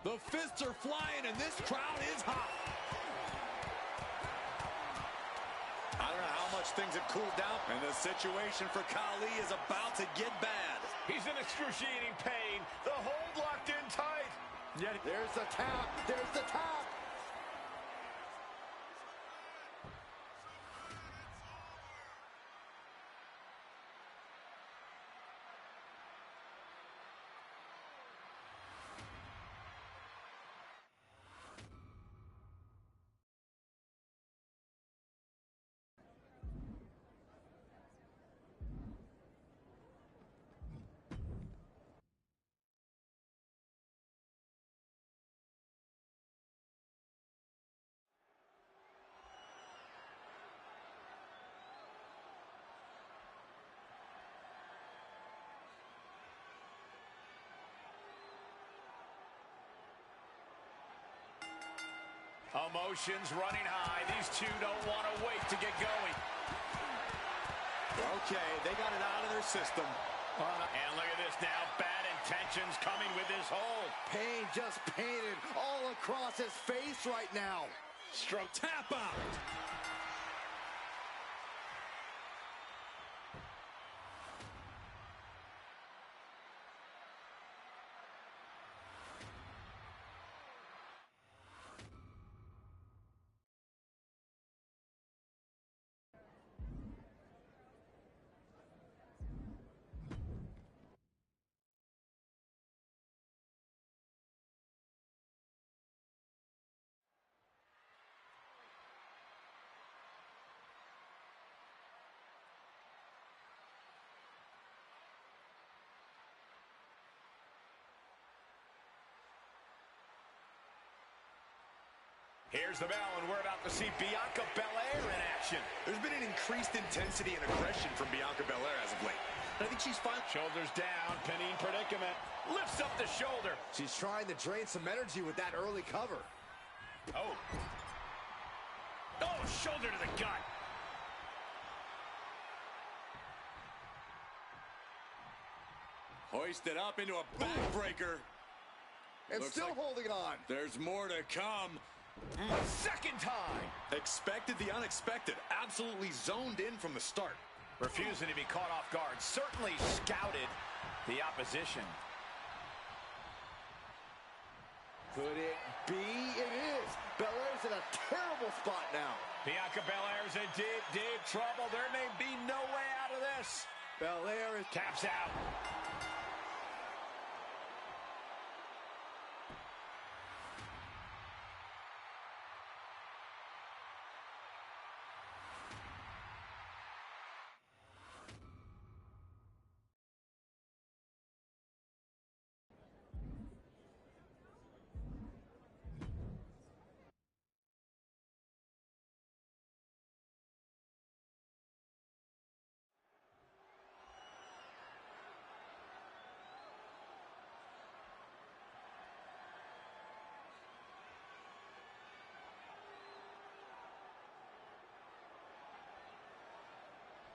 The fists are flying, and this crowd is hot. I don't know how much things have cooled down, and the situation for Khali is about to get bad. He's in excruciating pain. The hold locked in tight. Yet there's the tap. There's the tap. Emotions running high. These two don't want to wait to get going. Okay, they got it out of their system. And look at this now. Bad intentions coming with this hold. Pain just painted all across his face right now. Stroke. Tap out. Here's the bell, and we're about to see Bianca Belair in action. There's been an increased intensity and aggression from Bianca Belair as of late. I think she's fine. Shoulders down, pinning predicament. Lifts up the shoulder. She's trying to drain some energy with that early cover. Oh. Oh, shoulder to the gut. Hoisted up into a backbreaker. And Looks still like holding on. There's more to come. Second time. Expected the unexpected. Absolutely zoned in from the start. Refusing to be caught off guard. Certainly scouted the opposition. Could it be? It is. Belair's in a terrible spot now. Bianca Belair's in deep, deep trouble. There may be no way out of this. Belair is... Taps out.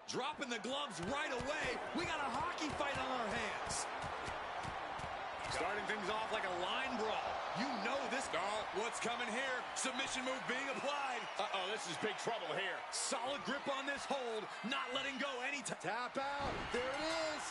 Dropping the gloves right away. We got a hockey fight on our hands. Starting things off like a line brawl. You know this. Oh, what's coming here? Submission move being applied. Uh-oh, this is big trouble here. Solid grip on this hold. Not letting go anytime. Tap out. There it is.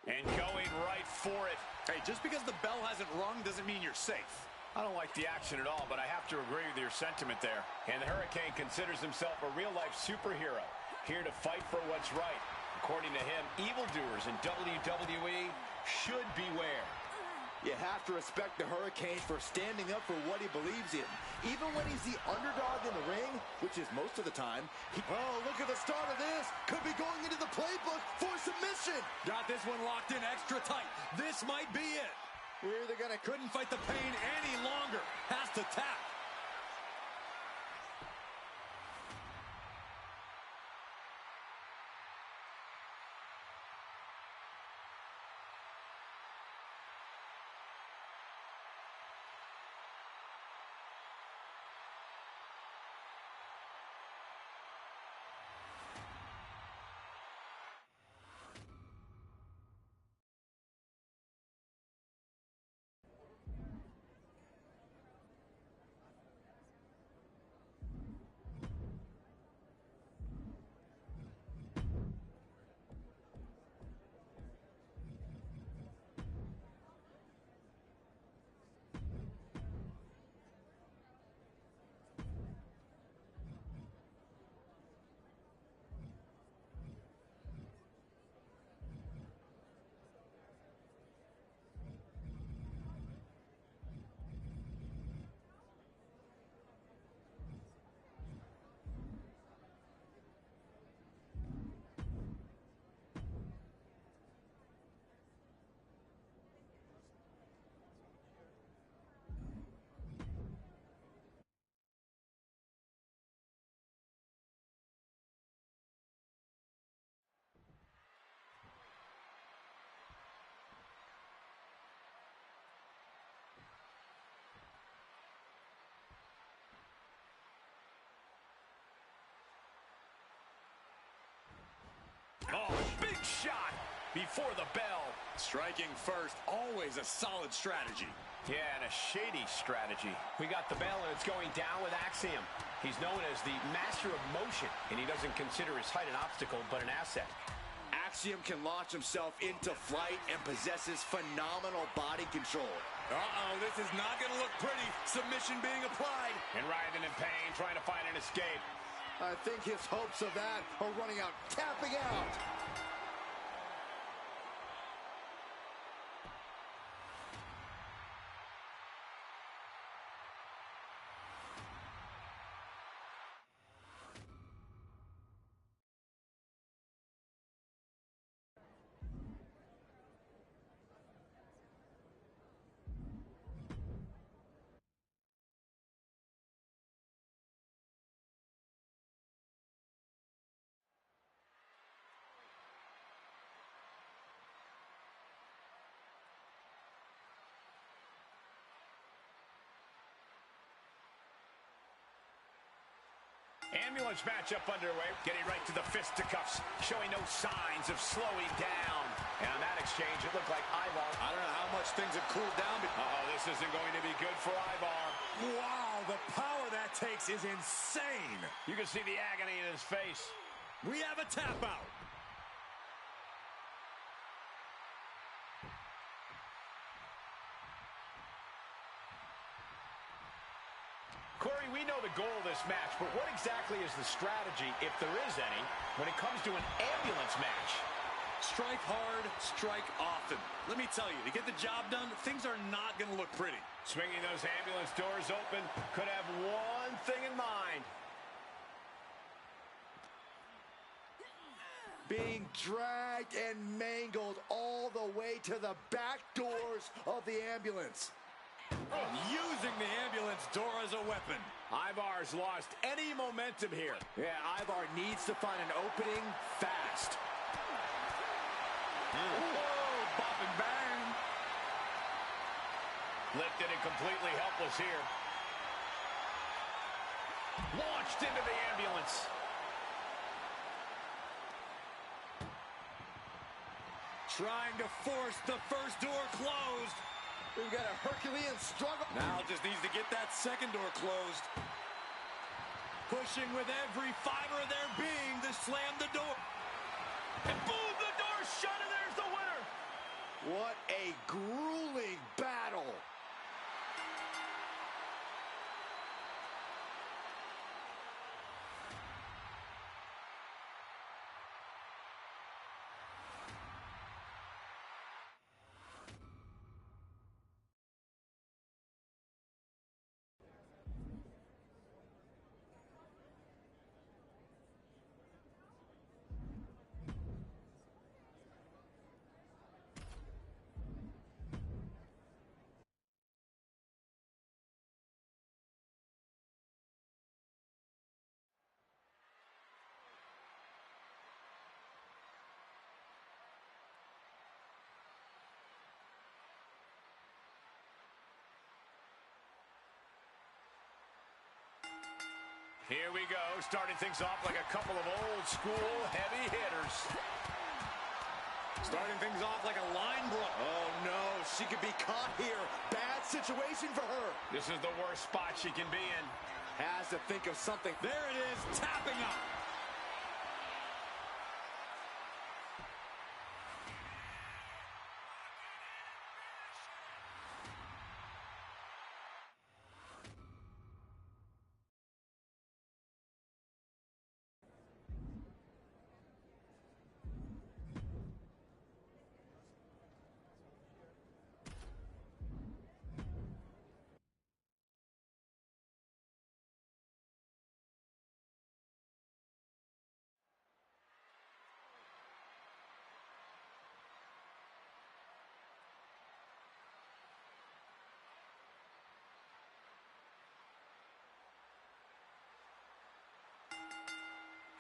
And going right for it. Hey, just because the bell hasn't rung doesn't mean you're safe. I don't like the action at all, but I have to agree with your sentiment there. And the Hurricane considers himself a real-life superhero, here to fight for what's right. According to him, evildoers in WWE should beware. You have to respect the Hurricane for standing up for what he believes in. Even when he's the underdog in the ring, which is most of the time. Oh, look at the start of this. Could be going into the playbook for submission. Got this one locked in extra tight. This might be it. We're either gonna couldn't fight the pain any longer. Has to tap. Oh, big shot before the bell. Striking first, always a solid strategy. Yeah, and a shady strategy. We got the bell, and it's going down with Axiom. He's known as the master of motion, and he doesn't consider his height an obstacle, but an asset. Axiom can launch himself into flight and possesses phenomenal body control. Uh-oh, this is not going to look pretty. Submission being applied. And writhing in pain, trying to find an escape. I think his hopes of that are running out, tapping out. Ambulance matchup underway, getting right to the fisticuffs, showing no signs of slowing down. And on that exchange, it looked like Ivar. I don't know how much things have cooled down. This isn't going to be good for Ivar. Wow, the power that takes is insane. You can see the agony in his face. We have a tap out. Corey, we know the goal of this match, but what exactly is the strategy, if there is any, when it comes to an ambulance match? Strike hard, strike often. Let me tell you, to get the job done, things are not going to look pretty. Swinging those ambulance doors open could have one thing in mind. Being dragged and mangled all the way to the back doors of the ambulance. Using the ambulance door as a weapon. Ivar's lost any momentum here. Yeah, Ivar needs to find an opening fast. Whoa, bop and bang. Lifted and completely helpless here. Launched into the ambulance. Trying to force the first door closed. We've got a Herculean struggle. Now just needs to get that second door closed. Pushing with every fiber of their being to slam the door. And boom, the door's shut, and there's the winner. What a grueling battle. Here we go, starting things off like a couple of old school heavy hitters. Starting things off like a line brawl. Oh no, she could be caught here. Bad situation for her. This is the worst spot she can be in. Has to think of something. There it is, tapping up.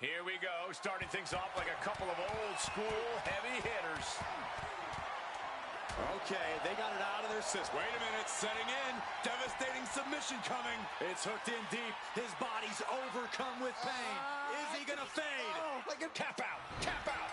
Here we go, starting things off like a couple of old school heavy hitters. Okay, they got it out of their system. Wait a minute, setting in. Devastating submission coming. It's hooked in deep. His body's overcome with pain. Is he gonna fade? Like a Tap out, tap out.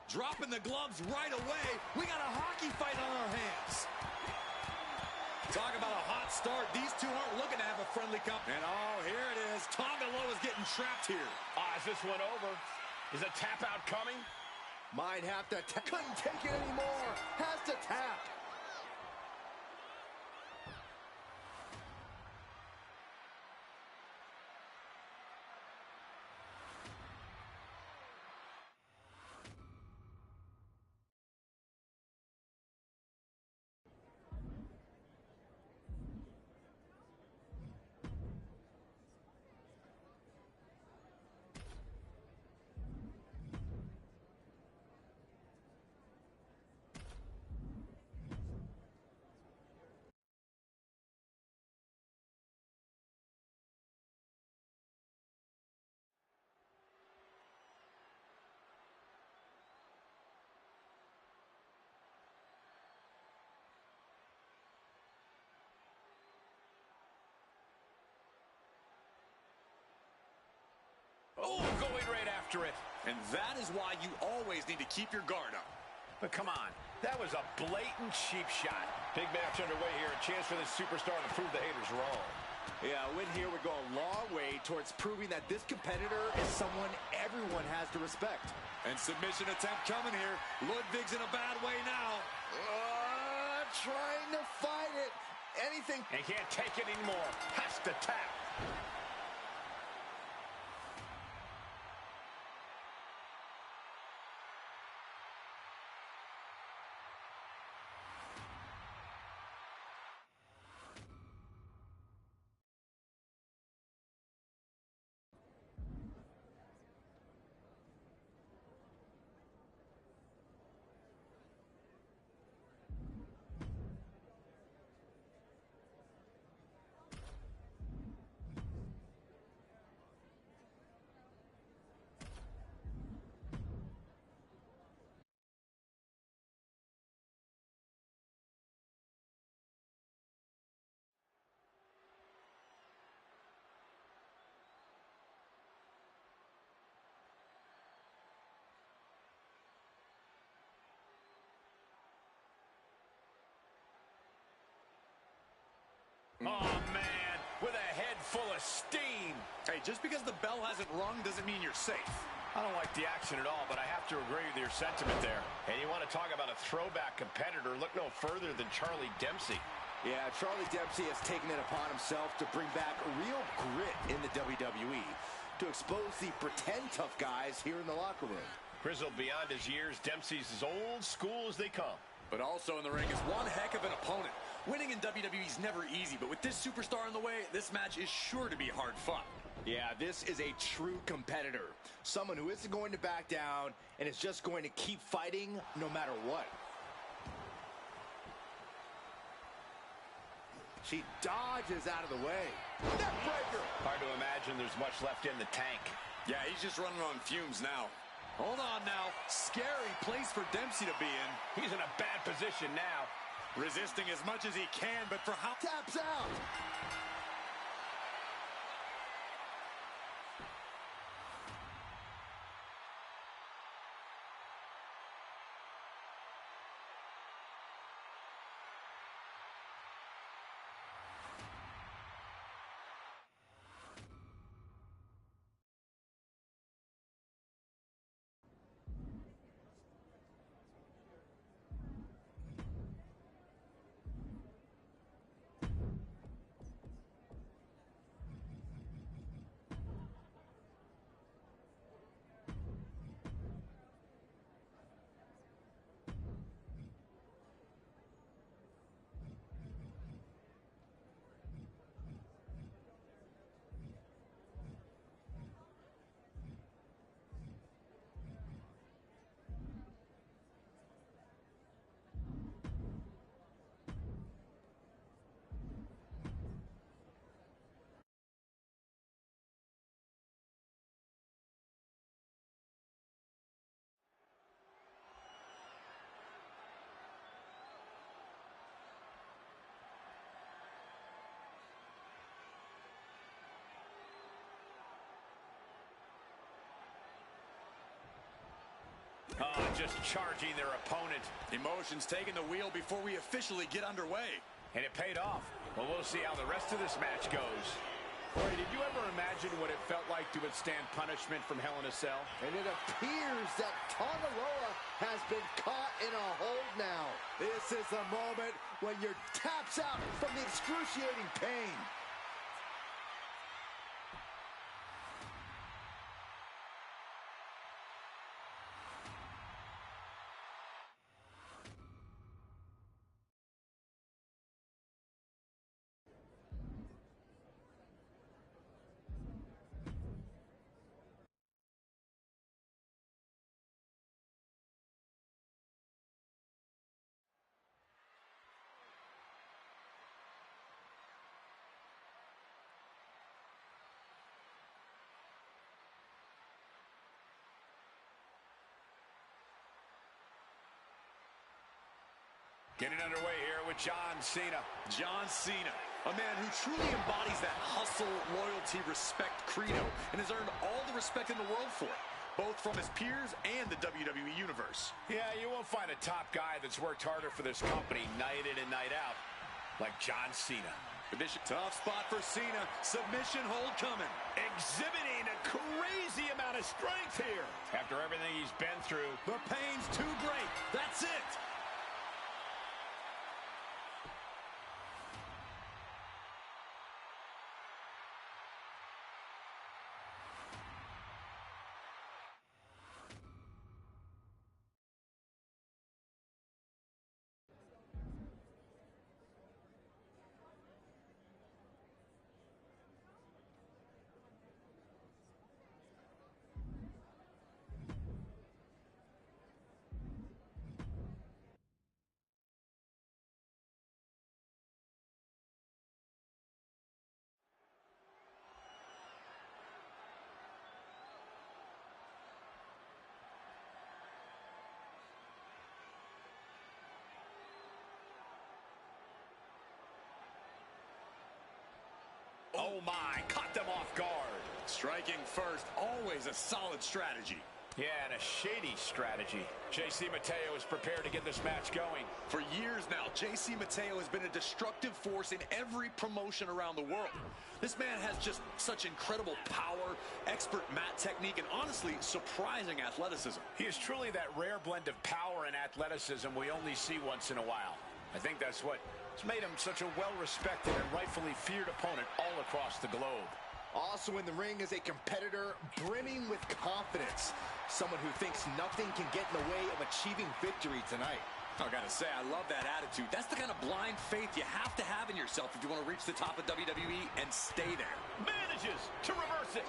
Dropping the gloves right away. We got a hockey fight on our hands. Talk about a hot start. These two aren't looking to have a friendly company. And oh, here it is. Tonga Loa is getting trapped here. Is this one over? Is a tap out coming? Might have to couldn't take it anymore. Has to tap. Oh, going right after it. And that is why you always need to keep your guard up. But come on, that was a blatant cheap shot. Big match underway here. A chance for this superstar to prove the haters wrong. Yeah, a win here would go a long way towards proving that this competitor is someone everyone has to respect. And submission attempt coming here. Ludwig's in a bad way now. Trying to fight it. Anything. And can't take it anymore. Has to tap. Oh, man, with a head full of steam. Hey, just because the bell hasn't rung doesn't mean you're safe. I don't like the action at all, but I have to agree with your sentiment there. And you want to talk about a throwback competitor, look no further than Charlie Dempsey. Yeah, Charlie Dempsey has taken it upon himself to bring back real grit in the WWE, to expose the pretend tough guys here in the locker room. Grizzled beyond his years, Dempsey's as old school as they come. But also in the ring is one heck of an opponent. Winning in WWE is never easy, but with this superstar in the way, this match is sure to be hard fought. Yeah, this is a true competitor. Someone who isn't going to back down and is just going to keep fighting no matter what. She dodges out of the way. Neckbreaker! Hard to imagine there's much left in the tank. Yeah, he's just running on fumes now. Hold on now. Scary place for Dempsey to be in. He's in a bad position now. Resisting as much as he can, but for how... Taps out! Just charging their opponent. Emotions taking the wheel before we officially get underway. And it paid off. Well, we'll see how the rest of this match goes. Corey, did you ever imagine what it felt like to withstand punishment from Hell in a Cell? And it appears that Tanga Loa has been caught in a hold now. This is the moment when you're taps out from the excruciating pain. Getting underway here with John Cena. John Cena, a man who truly embodies that hustle, loyalty, respect credo and has earned all the respect in the world for it, both from his peers and the WWE Universe. Yeah, you won't find a top guy that's worked harder for this company night in and night out like John Cena. Tough spot for Cena. Submission hold coming. Exhibiting a crazy amount of strength here. After everything he's been through. The pain's too great. That's it. Oh my, caught them off guard. Striking first, always a solid strategy. Yeah, and a shady strategy. JC Mateo is prepared to get this match going. For years now, JC Mateo has been a destructive force in every promotion around the world. This man has just such incredible power, expert mat technique, and honestly, surprising athleticism. He is truly that rare blend of power and athleticism we only see once in a while. I think that's what has made him such a well-respected and rightfully feared opponent all across the globe. Also in the ring is a competitor brimming with confidence. Someone who thinks nothing can get in the way of achieving victory tonight. I gotta say, I love that attitude. That's the kind of blind faith you have to have in yourself if you want to reach the top of WWE and stay there. Manages to reverse it.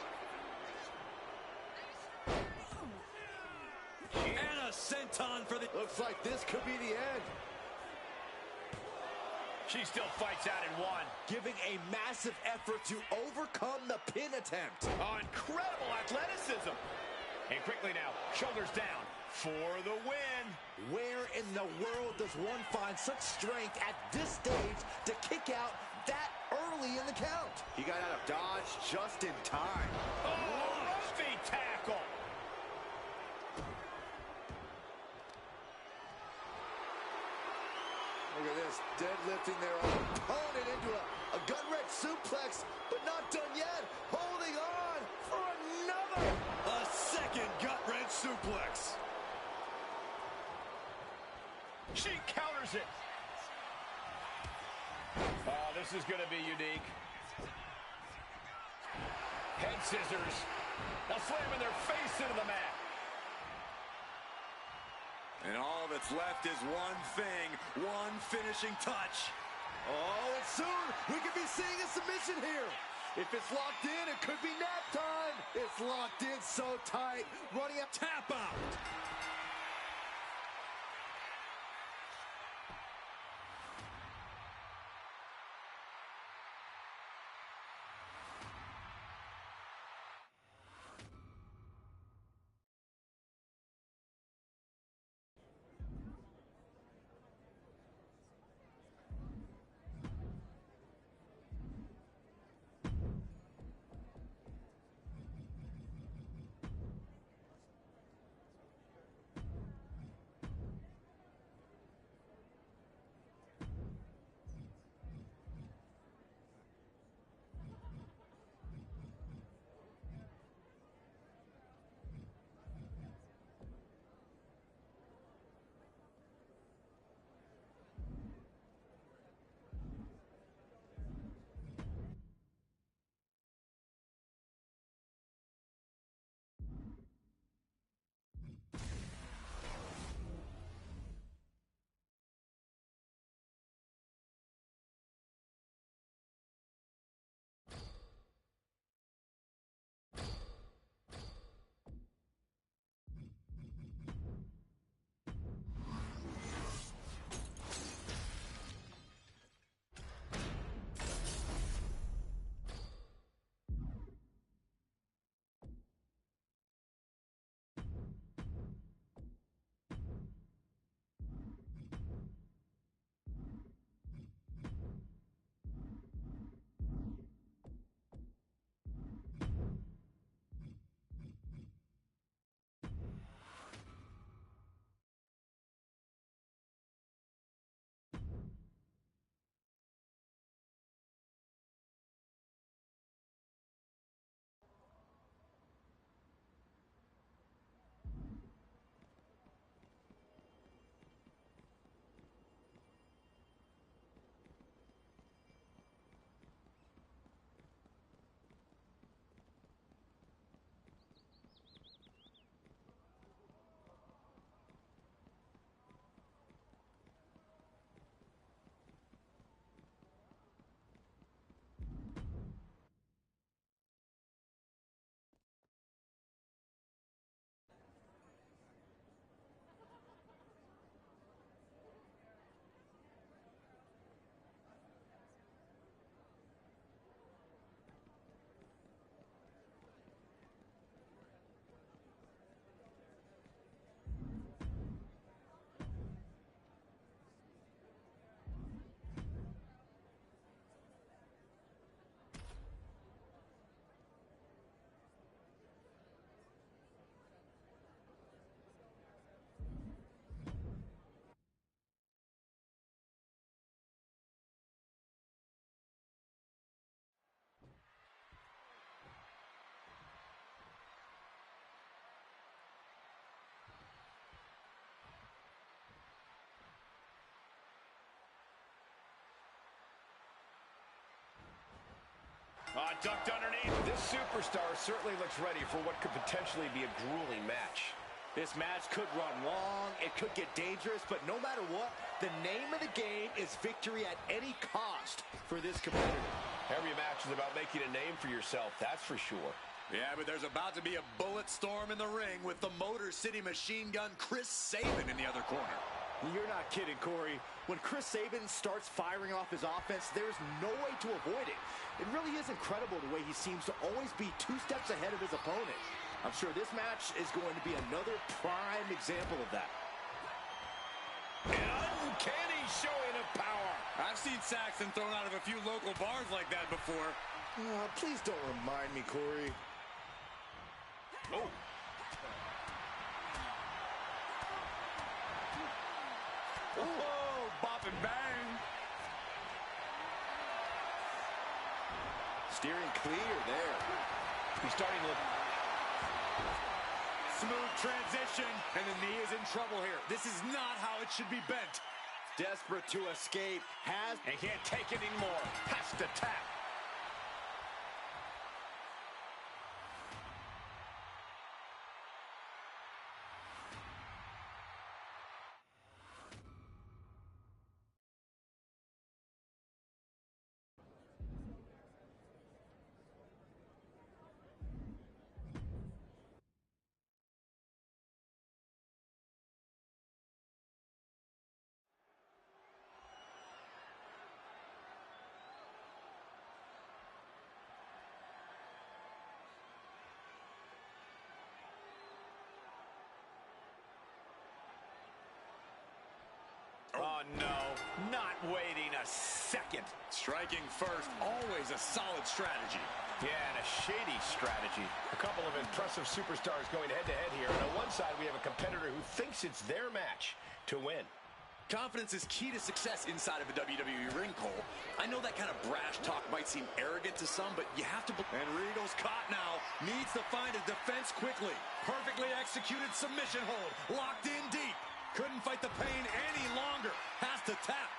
And a senton for the... Looks like this could be the end. She still fights out in one. Giving a massive effort to overcome the pin attempt. Oh, incredible athleticism. And quickly now, shoulders down for the win. Where in the world does one find such strength at this stage to kick out that early in the count? He got out of dodge just in time. Oh, rusty tackle. Look at this, deadlifting their opponent into a gut-wrench suplex, but not done yet. Holding on for another. A second gut-wrench suplex. She counters it. Oh, this is going to be unique. Head scissors. Now slamming their face into the mat. And all that's left is one thing, one finishing touch. Oh, and soon we could be seeing a submission here. If it's locked in, it could be nap time. It's locked in so tight. Running up, Tap out. Ducked underneath. This superstar certainly looks ready for what could potentially be a grueling match. This match could run long, it could get dangerous, but no matter what, the name of the game is victory at any cost for this competitor. Every match is about making a name for yourself, that's for sure. Yeah, but there's about to be a bullet storm in the ring with the Motor City Machine Gun Chris Sabin in the other corner. You're not kidding, Corey. When Chris Sabin starts firing off his offense, there's no way to avoid it. It really is incredible the way he seems to always be 2 steps ahead of his opponent. I'm sure this match is going to be another prime example of that. An uncanny showing of power. I've seen Saxton thrown out of a few local bars like that before. Please don't remind me, Corey. Oh. Oh, bop and bang. Steering clear there. He's starting to look... Smooth transition, and the knee is in trouble here. This is not how it should be bent. Desperate to escape, and can't take it anymore. Has to tap. Oh, no. Not waiting a second. Striking first, always a solid strategy. Yeah, and a shady strategy. A couple of impressive superstars going head-to-head here. And on one side, we have a competitor who thinks it's their match to win. Confidence is key to success inside of a WWE ring, Cole. I know that kind of brash talk might seem arrogant to some, but you have to... And Regal's caught now. Needs to find his defense quickly. Perfectly executed submission hold. Locked in deep. Couldn't fight the pain any longer. Has to tap.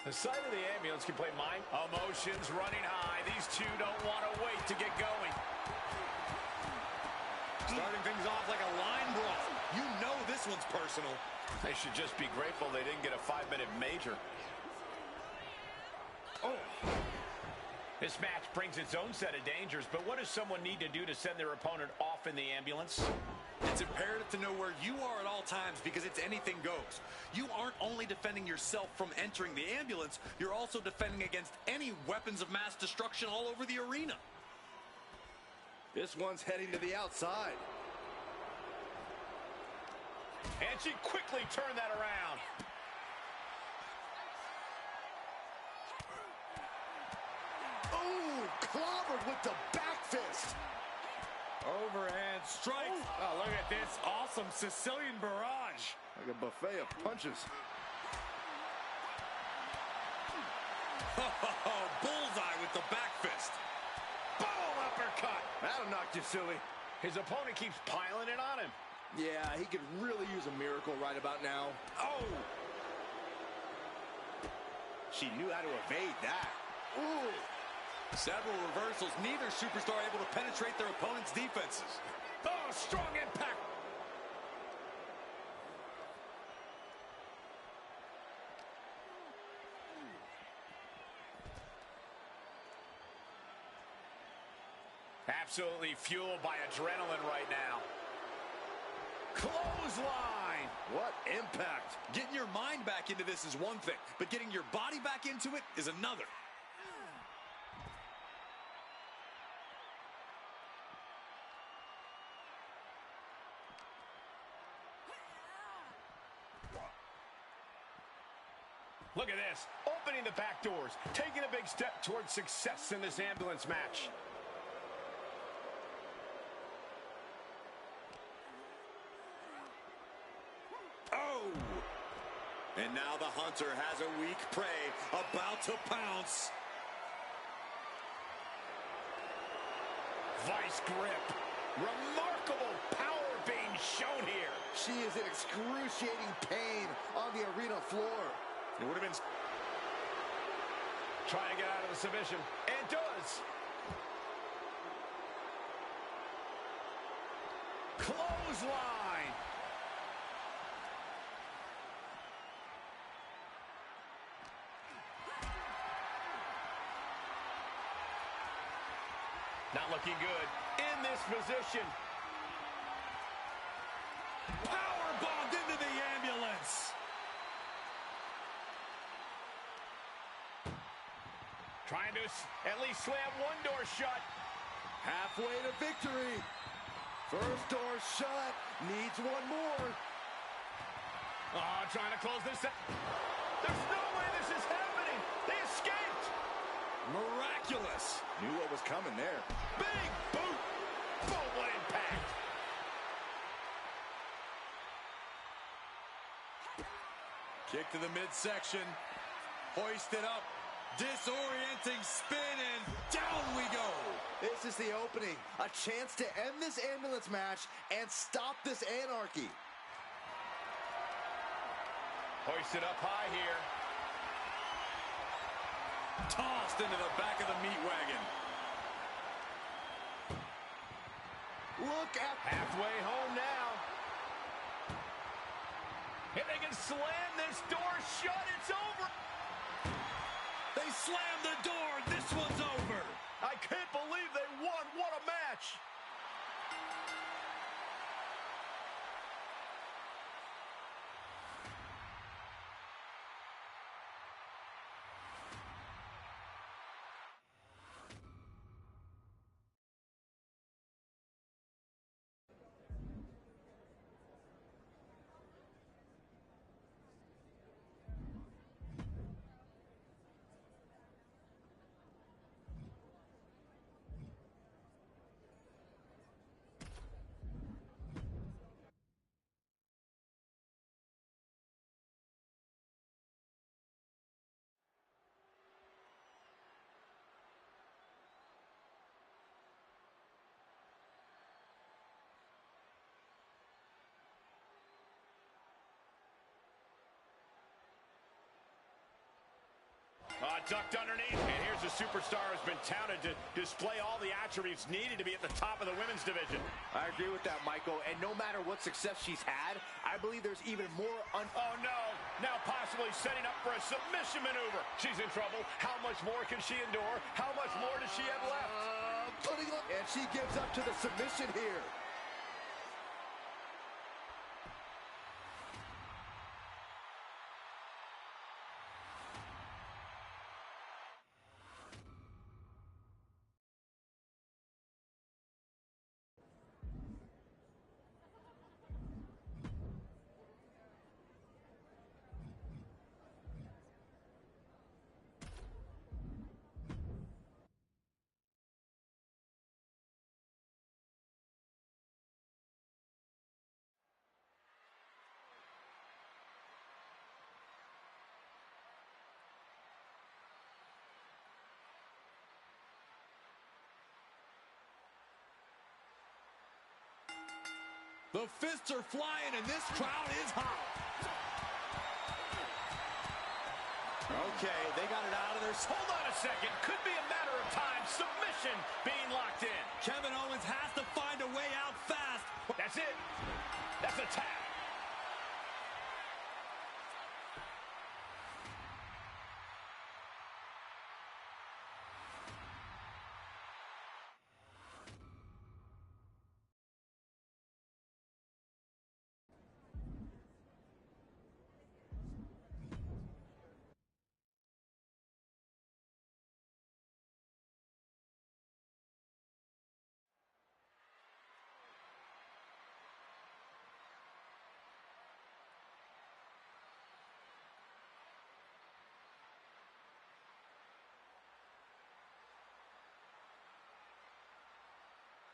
The sight of the ambulance can play mind. Emotions running high. These two don't want to wait to get going. Starting things off like a line brawl. You know this one's personal. They should just be grateful they didn't get a 5-minute major. Oh. This match brings its own set of dangers, but what does someone need to do to send their opponent off in the ambulance? It's imperative to know where you are at all times because it's anything goes. You aren't only defending yourself from entering the ambulance, you're also defending against any weapons of mass destruction all over the arena. This one's heading to the outside. And she quickly turned that around. Oh, clobbered with the back fist. Overhand strike. Oh, look at this awesome Sicilian barrage. Like a buffet of punches. Bullseye with the back fist. Boom, uppercut. That'll knock you silly. His opponent keeps piling it on him. Yeah, he could really use a miracle right about now. Oh! She knew how to evade that. Ooh! Several reversals, neither superstar able to penetrate their opponent's defenses. Oh, strong impact. Absolutely fueled by adrenaline right now. Clothesline. What impact. Getting your mind back into this is one thing, but getting your body back into it is another. this, opening the back doors, taking a big step towards success in this ambulance match. Oh! And now the hunter has a weak prey about to pounce. Vice grip. Remarkable power being shown here. She is in excruciating pain on the arena floor. It would have been... Trying to get out of the submission. And does. Clothesline. Not looking good in this position. Power bombed into the ambulance. Trying to at least slam one door shut. Halfway to victory. First door shut. Needs one more. Oh, trying to close this out. There's no way this is happening. They escaped. Miraculous. Knew what was coming there. Big boot. Boom, what impact. Kick to the midsection. Hoisted up. Disorienting spin, and down we go. This is the opening. A chance to end this ambulance match and stop this anarchy. Hoisted up high here. Tossed into the back of the meat wagon. Look at... Halfway home now. If they can slam this door shut, it's over. They slammed the door. This one's over. I can't believe they won. What a match. Ducked underneath, and here's a superstar who's been touted to display all the attributes needed to be at the top of the women's division. I agree with that, Michael, and no matter what success she's had, I believe there's even more Oh, no. Now possibly setting up for a submission maneuver. She's in trouble. How much more can she endure? How much more does she have left? And she gives up to the submission here. The fists are flying, and this crowd is hot. Okay, they got it out of there. Hold on a second. Could be a matter of time. Submission being locked in. Kevin Owens has to find a way out fast. That's it. That's a tap.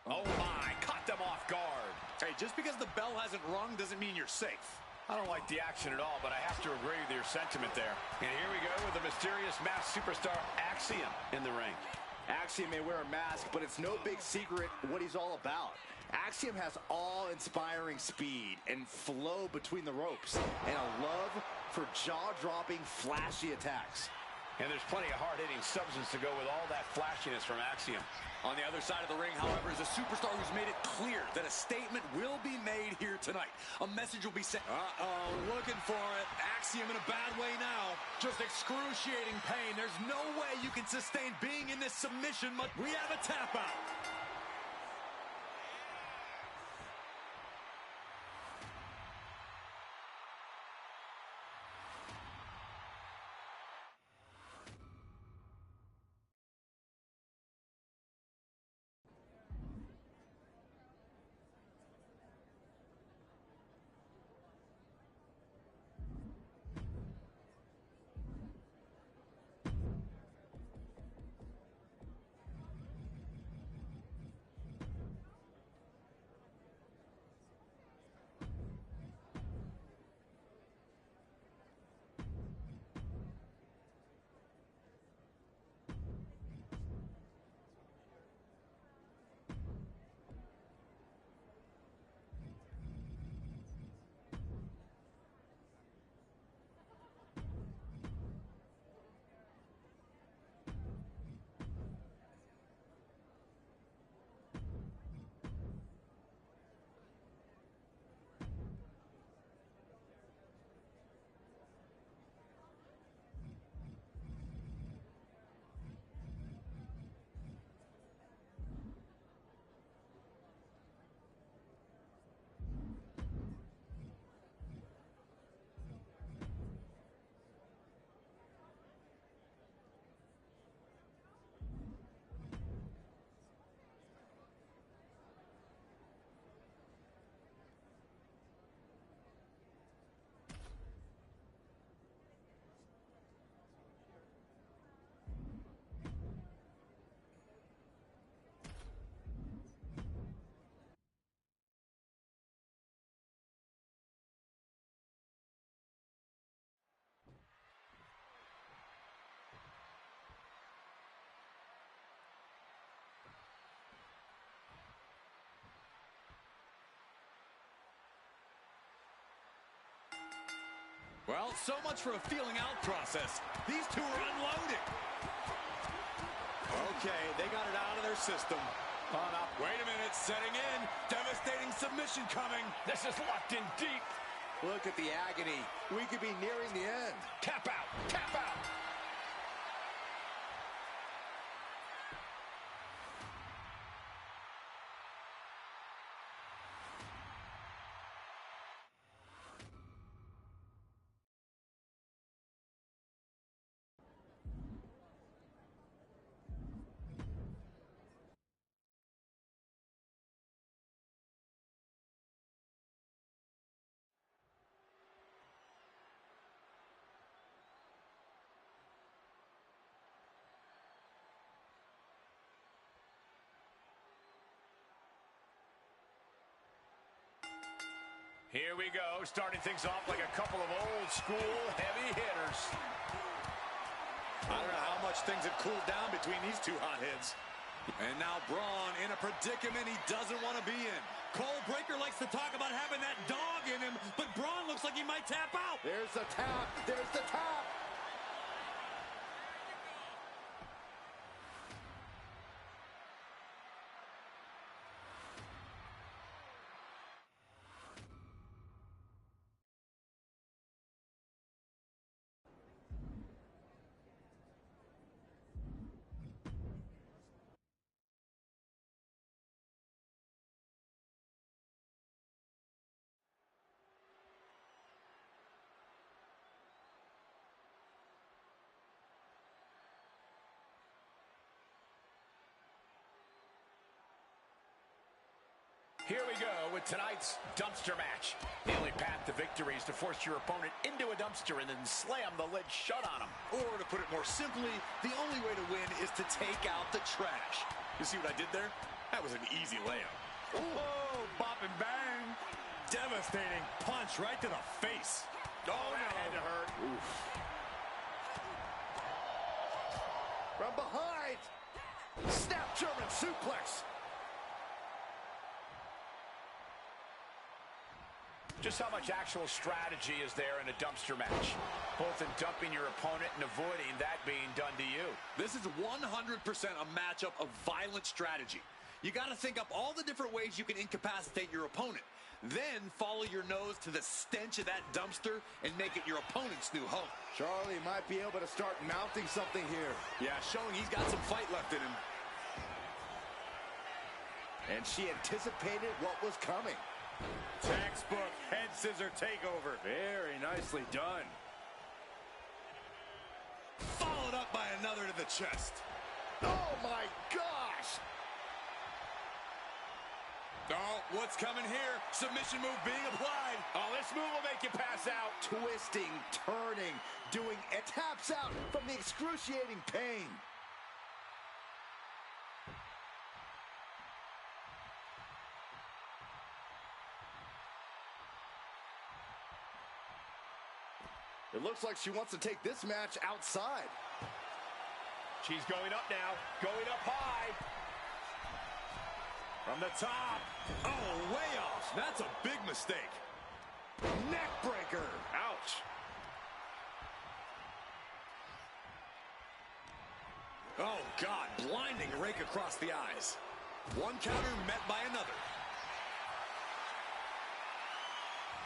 Oh my, caught them off guard. Hey, just because the bell hasn't rung doesn't mean you're safe. I don't like the action at all, but I have to agree with your sentiment there. And here we go with the mysterious masked superstar Axiom in the ring. Axiom may wear a mask, but it's no big secret what he's all about. Axiom has awe-inspiring speed and flow between the ropes, and a love for jaw-dropping, flashy attacks. And there's plenty of hard-hitting substance to go with all that flashiness from Axiom. On the other side of the ring, however, is a superstar who's made it clear that a statement will be made here tonight. A message will be sent. Looking for it. Axiom in a bad way now. Just excruciating pain. There's no way you can sustain being in this submission. We have a tap out. Well, so much for a feeling out process. These two are unloading. Okay, they got it out of their system. On up. Wait a minute, setting in. Devastating submission coming. This is locked in deep. Look at the agony. We could be nearing the end. Tap out, tap out. Here we go, starting things off like a couple of old school heavy hitters. I don't know how much things have cooled down between these two hotheads. And now Braun in a predicament he doesn't want to be in. Cole Breaker likes to talk about having that dog in him, but Braun looks like he might tap out. There's the tap. There's the tap. Here we go with tonight's dumpster match. The only path to victory is to force your opponent into a dumpster and then slam the lid shut on him. Or to put it more simply, the only way to win is to take out the trash. You see what I did there? That was an easy layup. Oh, bop and bang. Devastating punch right to the face. Oh, that had to hurt. Oof. From behind. Snap German suplex. Just how much actual strategy is there in a dumpster match? Both in dumping your opponent and avoiding that being done to you. This is 100% a matchup of violent strategy. You got to think up all the different ways you can incapacitate your opponent. Then follow your nose to the stench of that dumpster and make it your opponent's new home. Charlie might be able to start mounting something here. Yeah, showing he's got some fight left in him. And she anticipated what was coming. Textbook head scissor takeover. Very nicely done. Followed up by another to the chest. Oh my gosh! Oh, what's coming here? Submission move being applied. Oh, this move will make you pass out. Twisting, turning, doing it, taps out from the excruciating pain. It looks like she wants to take this match outside. She's going up now, going up high. From the top. Oh, way off. That's a big mistake. Neck breaker. Ouch. Oh, God. Blinding rake across the eyes. One counter met by another.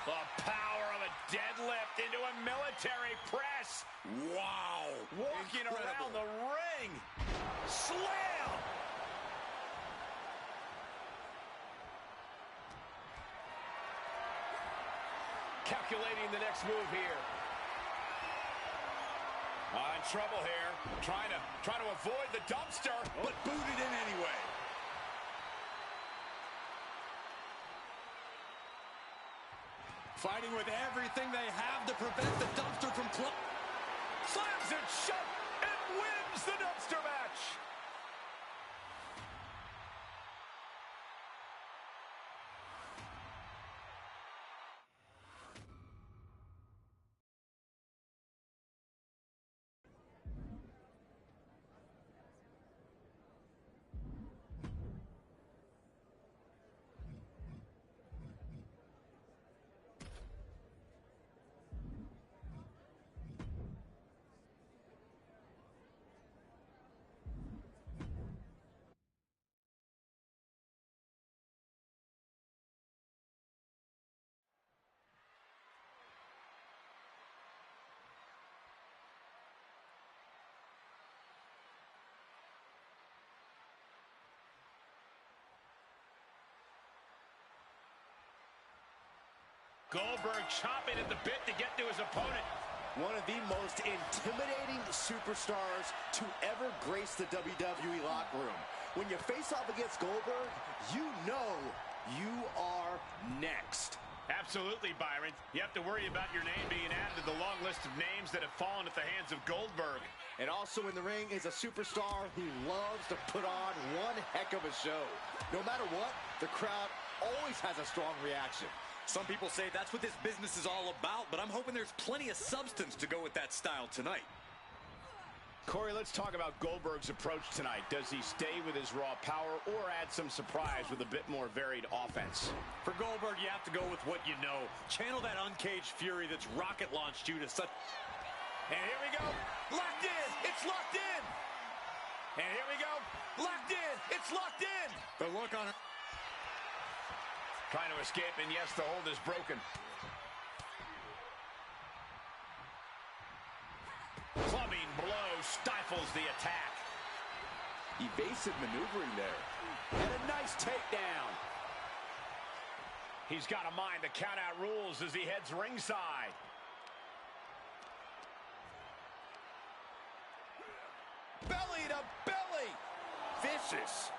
The power of a deadlift into a military press. Wow. Walking around the ring. Slam. Calculating the next move here. In trouble here. Trying to avoid the dumpster. But booted in anyway. Fighting with everything they have to prevent the dumpster from slams it shut and wins the dumpster match. Goldberg chomping at the bit to get to his opponent. One of the most intimidating superstars to ever grace the WWE locker room. When you face off against Goldberg, you know you are next. Absolutely, Byron. You have to worry about your name being added to the long list of names that have fallen at the hands of Goldberg. And also in the ring is a superstar who loves to put on one heck of a show. No matter what, the crowd always has a strong reaction. Some people say that's what this business is all about, but I'm hoping there's plenty of substance to go with that style tonight. Corey, let's talk about Goldberg's approach tonight. Does he stay with his raw power or add some surprise with a bit more varied offense? For Goldberg, you have to go with what you know. Channel that uncaged fury that's rocket launched you to such... And here we go. Locked in. It's locked in. And here we go. Locked in. It's locked in. The look on her... Trying to escape, and yes, the hold is broken. Clubbing blow stifles the attack. Evasive maneuvering there. And a nice takedown. He's got to mind the count-out rules as he heads ringside. Belly to belly. Vicious.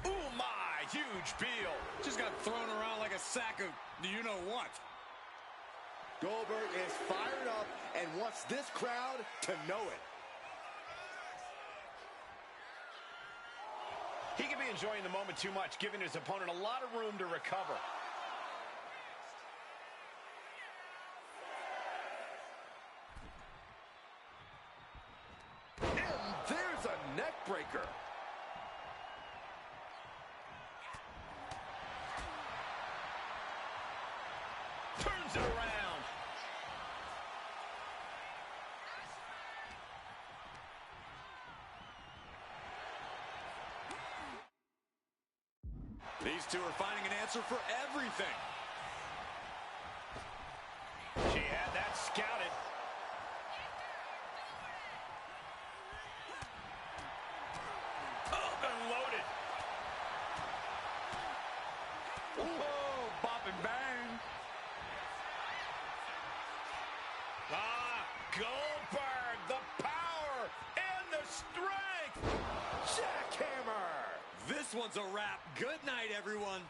Ooh, my. Huge Beal. Just got thrown around like a sack of you-know-what. Goldberg is fired up and wants this crowd to know it. He could be enjoying the moment too much, giving his opponent a lot of room to recover. And there's a neck breaker. Turns it around. These two are finding an answer for everything. She had that scouted. Up and loaded. Whoa, bop and bang. Goldberg, the power and the strength. Jackhammer. This one's a wrap. Good night, everyone.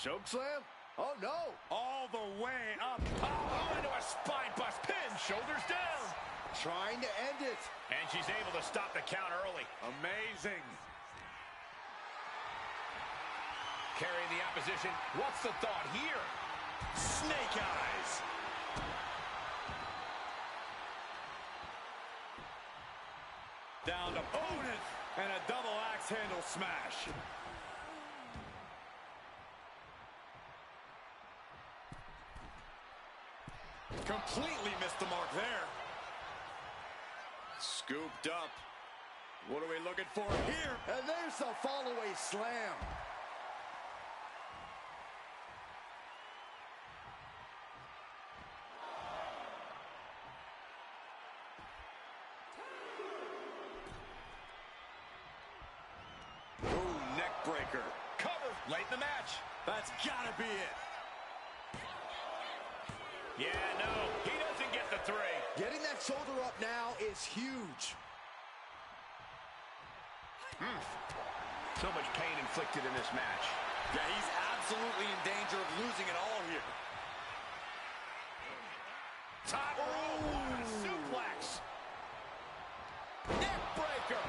Choke slam? Oh, no. All the way up. Oh, into a spine bust pin, shoulders down. Trying to end it. And she's able to stop the count early. Amazing. Carrying the opposition. What's the thought here? Snake eyes. Down to opponent. And a double axe handle smash. Completely missed the mark there. Scooped up. What are we looking for here? And there's the fall-away slam. Ooh, neck breaker. Cover late in the match. That's gotta be it. Yeah, no, he doesn't get the three. Getting that shoulder up now is huge. So much pain inflicted in this match. Yeah, he's absolutely in danger of losing it all here. Top rope suplex. Neck breaker.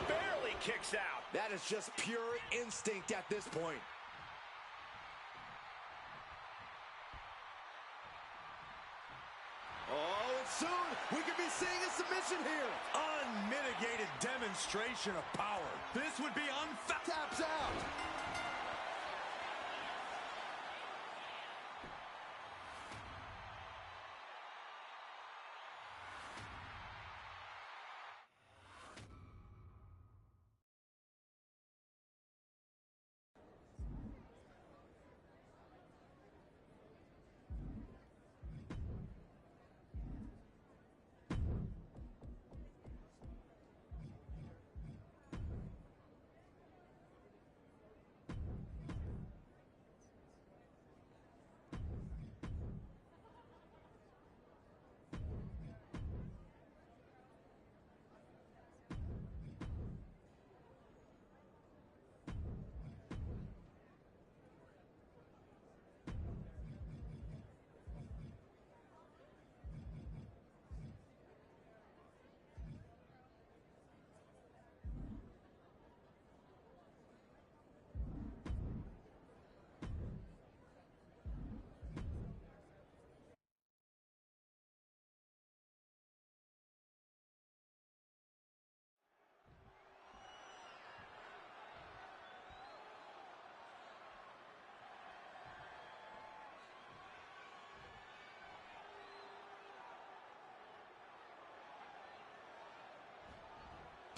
Barely kicks out. That is just pure instinct at this point. Oh, and soon we could be seeing a submission here. Unmitigated demonstration of power. This would be unfair. Taps out.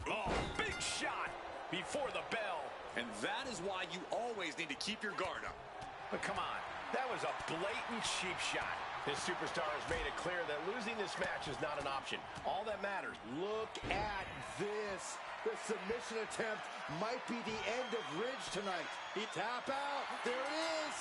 Oh, big shot before the bell. And that is why you always need to keep your guard up. But come on, that was a blatant cheap shot. This superstar has made it clear that losing this match is not an option. All that matters. Look at this. The submission attempt might be the end of Ridge tonight. He tap out. There it is.